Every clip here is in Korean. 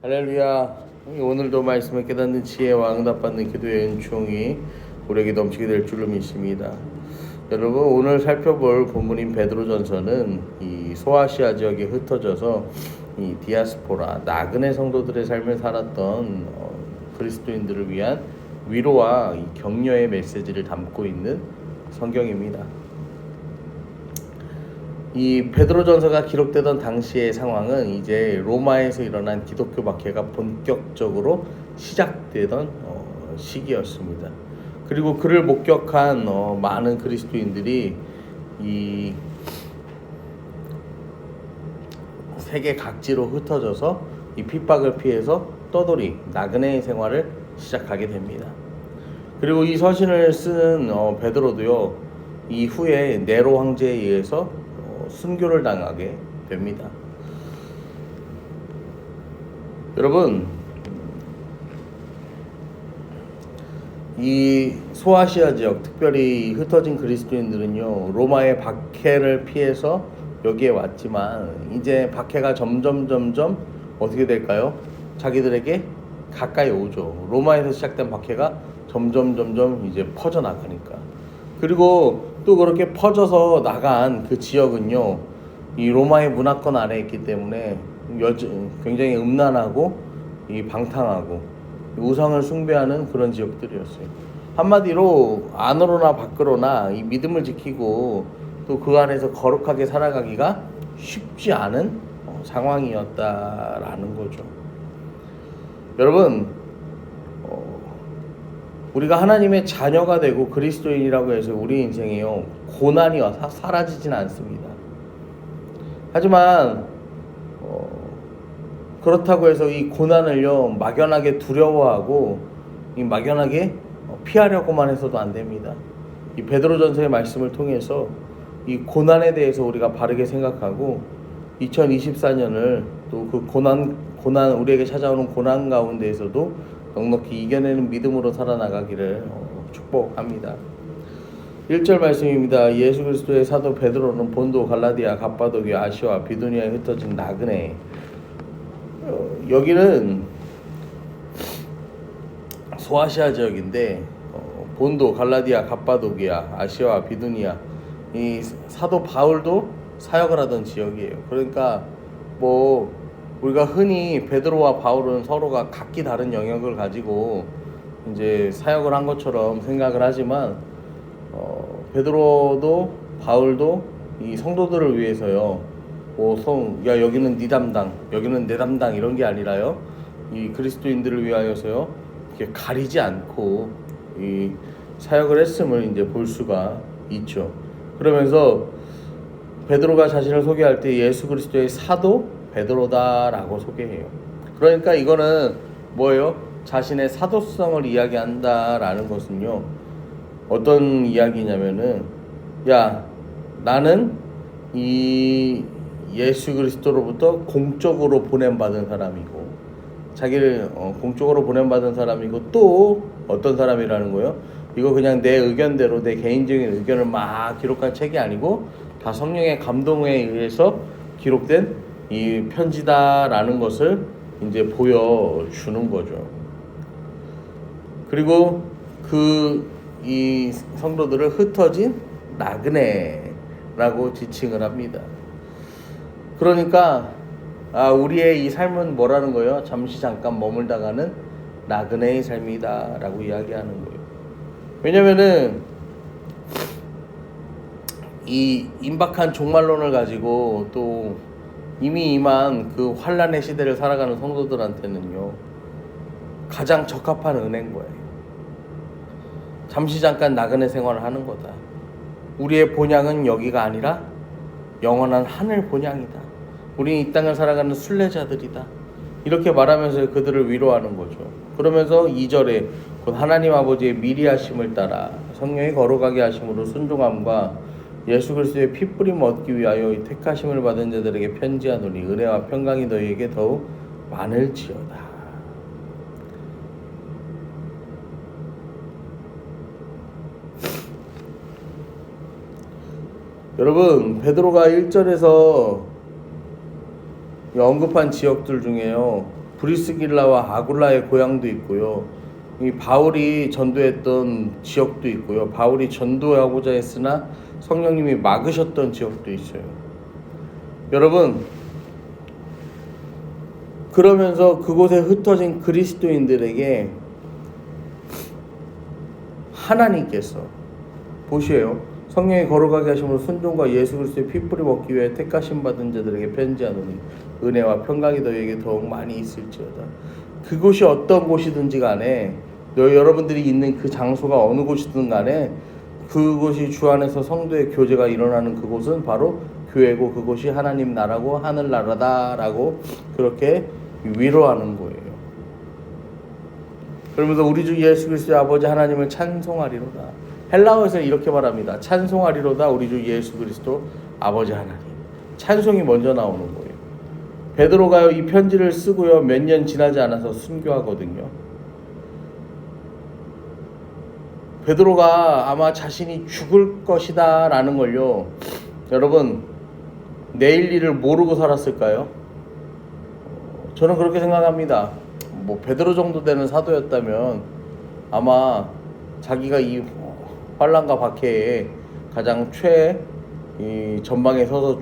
할렐루야. 오늘도 말씀을 깨닫는 지혜와 응답받는 기도의 은총이 우리에게 넘치게 될 줄로 믿습니다. 여러분, 오늘 살펴볼 본문인 베드로전서는 이 소아시아 지역에 흩어져서 이 디아스포라 나그네 성도들의 삶을 살았던 그리스도인들을 위한 위로와 이 격려의 메시지를 담고 있는 성경입니다. 이 베드로전서가 기록되던 당시의 상황은 이제 로마에서 일어난 기독교 박해가 본격적으로 시작되던 시기였습니다. 그리고 그를 목격한 많은 그리스도인들이 이 세계 각지로 흩어져서 이 핍박을 피해서 떠돌이 나그네 생활을 시작하게 됩니다. 그리고 이 서신을 쓴 베드로도요, 이후에 네로 황제에 의해서 순교를 당하게 됩니다. 여러분, 이 소아시아 지역, 특별히 흩어진 그리스도인들은요, 로마의 박해를 피해서 여기에 왔지만 이제 박해가 점점 어떻게 될까요? 자기들에게 가까이 오죠. 로마에서 시작된 박해가 점점 이제 퍼져나가니까. 그리고 또 그렇게 퍼져서 나간 그 지역은요, 이 로마의 문화권 아래에 있기 때문에 굉장히 음란하고 이 방탕하고 우상을 숭배하는 그런 지역들이었어요. 한마디로 안으로나 밖으로나 이 믿음을 지키고 또 그 안에서 거룩하게 살아가기가 쉽지 않은 상황이었다라는 거죠. 여러분, 우리가 하나님의 자녀가 되고 그리스도인이라고 해서 우리 인생에요, 고난이 사라지진 않습니다. 하지만 그렇다고 해서 이 고난을요 막연하게 두려워하고 이 막연하게 피하려고만 해서도 안 됩니다. 이 베드로전서의 말씀을 통해서 이 고난에 대해서 우리가 바르게 생각하고 2024년을 또 그 고난 우리에게 찾아오는 고난 가운데에서도 넉넉히 이겨내는 믿음으로 살아나가기를 축복합니다. 1절 말씀입니다. 예수 그리스도의 사도 베드로는 본도, 갈라디아, 갑바도기아, 아시아, 비두니아에 흩어진 나그네. 여기는 소아시아 지역인데 본도, 갈라디아, 갑바도기아, 아시아, 비두니아, 이 사도 바울도 사역을 하던 지역이에요. 그러니까 우리가 흔히 베드로와 바울은 서로가 각기 다른 영역을 가지고 이제 사역을 한 것처럼 생각을 하지만 베드로도 바울도 이 성도들을 위해서요, 여기는 네 담당, 여기는 내 담당 이런 게 아니라요, 이 그리스도인들을 위하여서요 이렇게 가리지 않고 이 사역을 했음을 이제 볼 수가 있죠. 그러면서 베드로가 자신을 소개할 때 예수 그리스도의 사도 베드로다라고 소개해요. 그러니까 이거는 뭐예요? 자신의 사도성을 이야기한다라는 것은요, 어떤 이야기냐면은, 야, 나는 이 예수 그리스도로부터 공적으로 보냄받은 사람이고, 자기를 공적으로 보냄받은 사람이고, 또 어떤 사람이라는 거예요? 이거 그냥 내 의견대로 내 개인적인 의견을 막 기록한 책이 아니고 다 성령의 감동에 의해서 기록된 이 편지다라는 것을 이제 보여주는 거죠. 그리고 이 성도들을 흩어진 나그네라고 지칭을 합니다. 그러니까 우리의 이 삶은 뭐라는 거예요? 잠시 잠깐 머물다가는 나그네의 삶이다라고 이야기하는 거예요. 왜냐면은 이 임박한 종말론을 가지고 또 이미 임한 그 환란의 시대를 살아가는 성도들한테는요, 가장 적합한 은혜인 거예요. 잠시 잠깐 나그네 생활을 하는 거다. 우리의 본향은 여기가 아니라 영원한 하늘 본향이다. 우리는 이 땅을 살아가는 순례자들이다. 이렇게 말하면서 그들을 위로하는 거죠. 그러면서 2절에 곧 하나님 아버지의 미리 하심을 따라 성령이 거룩하게 하심으로 순종함과 예수 그리스도의 피뿌림 얻기 위하여 이 택하심을 받은 자들에게 편지하노니 은혜와 평강이 너희에게 더욱 많을지어다. 여러분, 베드로가 1절에서 언급한 지역들 중에요, 브리스길라와 아굴라의 고향도 있고요. 이 바울이 전도했던 지역도 있고요. 바울이 전도하고자 했으나 성령님이 막으셨던 지역도 있어요. 여러분, 그러면서 그곳에 흩어진 그리스도인들에게 하나님께서 보시에요. 성령이 거룩하게 하심으로 순종과 예수 그리스도의 피뿌리 먹기 위해 택하심 받은 자들에게 편지하노니 은혜와 평강이 너희에게 더욱 많이 있을지어다. 그곳이 어떤 곳이든지 간에 여러분들이 있는 그 장소가 어느 곳이든 간에 그곳이 주 안에서 성도의 교제가 일어나는 그곳은 바로 교회고 그곳이 하나님 나라고 하늘나라다라고 그렇게 위로하는 거예요. 그러면서 우리 주 예수 그리스도의 아버지 하나님을 찬송하리로다. 헬라어에서 이렇게 말합니다. 찬송하리로다 우리 주 예수 그리스도 아버지 하나님. 찬송이 먼저 나오는 거예요. 베드로가요 이 편지를 쓰고요 몇 년 지나지 않아서 순교하거든요. 베드로가 아마 자신이 죽을 것이다 라는 걸요, 여러분 내일 일을 모르고 살았을까요? 저는 그렇게 생각합니다. 뭐 베드로 정도 되는 사도였다면 아마 자기가 이 환난과 박해에 가장 이 전방에 서서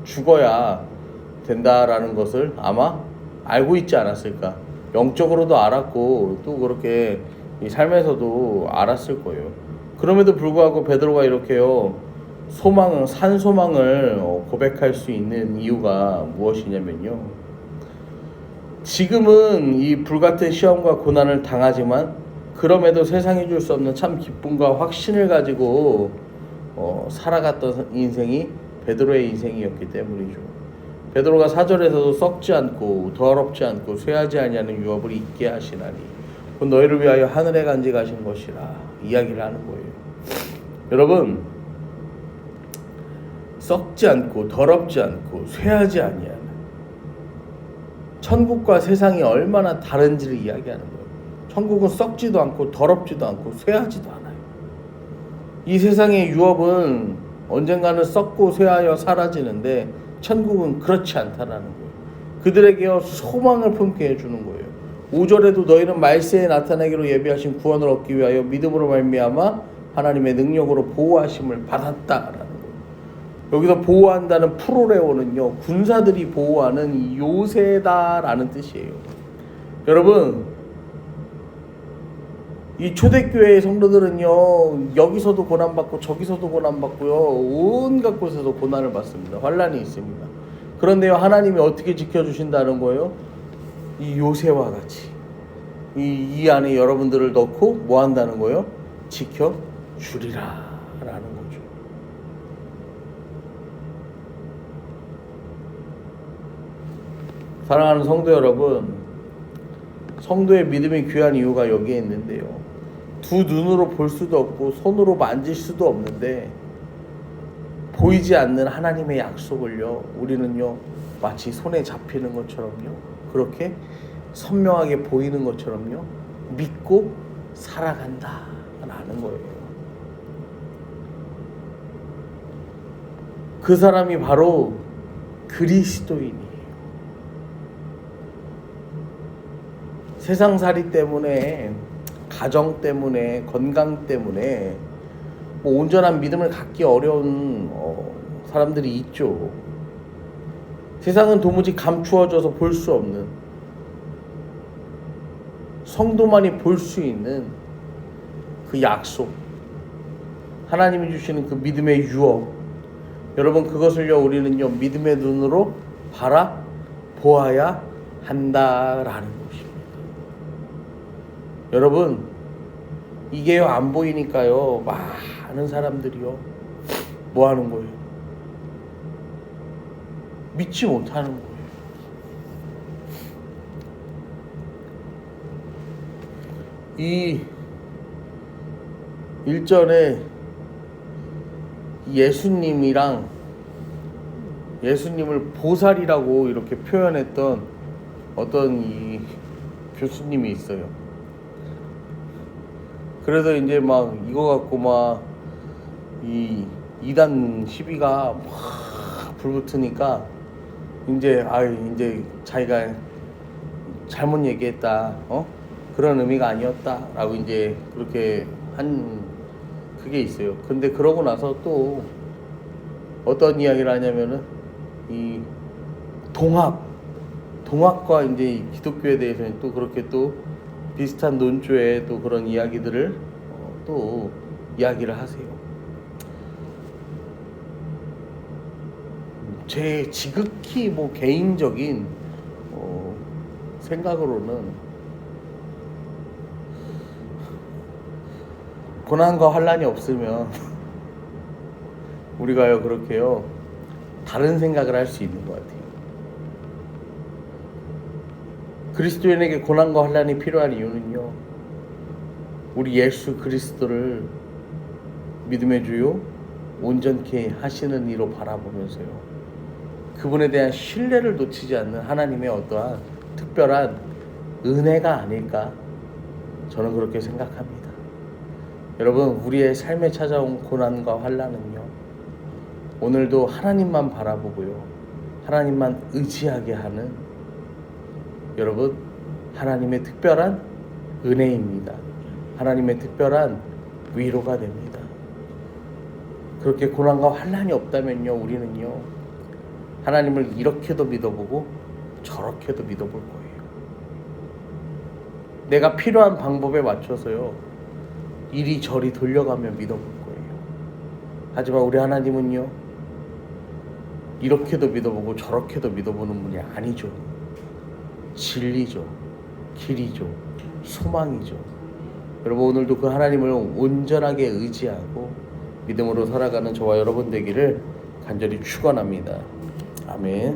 죽어야 된다라는 것을 아마 알고 있지 않았을까. 영적으로도 알았고 또 그렇게 이 삶에서도 알았을 거예요. 그럼에도 불구하고 베드로가 이렇게요 산 소망을 고백할 수 있는 이유가 무엇이냐면요, 지금은 이 불같은 시험과 고난을 당하지만 그럼에도 세상이 줄 수 없는 참 기쁨과 확신을 가지고 살아갔던 인생이 베드로의 인생이었기 때문이죠. 베드로가 4절에서도 썩지 않고 더럽지 않고 쇠하지 아니하는 유업을 잊게 하시나니 곧 너희를 위하여 하늘에 간직하신 것이라 이야기를 하는 거예요. 여러분, 썩지 않고 더럽지 않고 쇠하지 아니하는 천국과 세상이 얼마나 다른지를 이야기하는 거예요. 천국은 썩지도 않고 더럽지도 않고 쇠하지도 않아요. 이 세상의 유업은 언젠가는 썩고 쇠하여 사라지는데 천국은 그렇지 않다라는 거예요. 그들에게 소망을 품게 해주는 거예요. 5절에도 너희는 말세에 나타나기로 예비하신 구원을 얻기 위하여 믿음으로 말미암아 하나님의 능력으로 보호하심을 받았다라는 거예요. 여기서 보호한다는 프로레오는요 군사들이 보호하는 요새다라는 뜻이에요. 여러분, 이 초대교회의 성도들은요 여기서도 고난받고 저기서도 고난받고요 온갖 곳에서 고난을 받습니다. 환난이 있습니다. 그런데요 하나님이 어떻게 지켜주신다는 거예요? 이 요새와 같이 이 안에 여러분들을 넣고 뭐 한다는 거예요? 지켜주리라 라는 거죠. 사랑하는 성도 여러분, 성도의 믿음이 귀한 이유가 여기에 있는데요, 두 눈으로 볼 수도 없고 손으로 만질 수도 없는데 보이지 않는 하나님의 약속을요 우리는요 마치 손에 잡히는 것처럼요 그렇게 선명하게 보이는 것처럼요 믿고 살아간다라는 거예요. 그 사람이 바로 그리스도인이에요. 세상살이 때문에, 가정 때문에, 건강 때문에 뭐 온전한 믿음을 갖기 어려운 사람들이 있죠. 세상은 도무지 감추어져서 볼 수 없는, 성도만이 볼 수 있는 그 약속, 하나님이 주시는 그 믿음의 유업, 여러분 그것을요 우리는요 믿음의 눈으로 바라보아야 한다라는 것입니다. 여러분, 이게요 안 보이니까요 많은 사람들이요 뭐 하는 거예요? 믿지 못하는 거예요. 이 일전에 예수님을 보살이라고 이렇게 표현했던 어떤 이 교수님이 있어요. 그래서 이제 막 이거 갖고 막 이 이단 시비가 막 불붙으니까 이제 자기가 잘못 얘기했다, 그런 의미가 아니었다라고 이제 그렇게 한 그게 있어요. 근데 그러고 나서 또 어떤 이야기를 하냐면은 이 동학과 이제 이 기독교에 대해서는 또 그렇게 또 비슷한 논조의 또 그런 이야기들을 또 이야기를 하세요. 제 지극히 뭐 개인적인 생각으로는 고난과 환란이 없으면 우리가요 그렇게요 다른 생각을 할 수 있는 것 같아요. 그리스도인에게 고난과 환란이 필요한 이유는요, 우리 예수 그리스도를 믿음의 주요 온전케 하시는 이로 바라보면서요, 그분에 대한 신뢰를 놓치지 않는 하나님의 어떠한 특별한 은혜가 아닐까, 저는 그렇게 생각합니다. 여러분, 우리의 삶에 찾아온 고난과 환난은요, 오늘도 하나님만 바라보고요, 하나님만 의지하게 하는 여러분, 하나님의 특별한 은혜입니다. 하나님의 특별한 위로가 됩니다. 그렇게 고난과 환난이 없다면요, 우리는요 하나님을 이렇게도 믿어보고 저렇게도 믿어볼 거예요. 내가 필요한 방법에 맞춰서요 이리저리 돌려가며 믿어볼 거예요. 하지만 우리 하나님은요 이렇게도 믿어보고 저렇게도 믿어보는 분이 아니죠. 진리죠, 길이죠, 소망이죠. 여러분, 오늘도 그 하나님을 온전하게 의지하고 믿음으로 살아가는 저와 여러분 되기를 간절히 축원합니다. 아멘.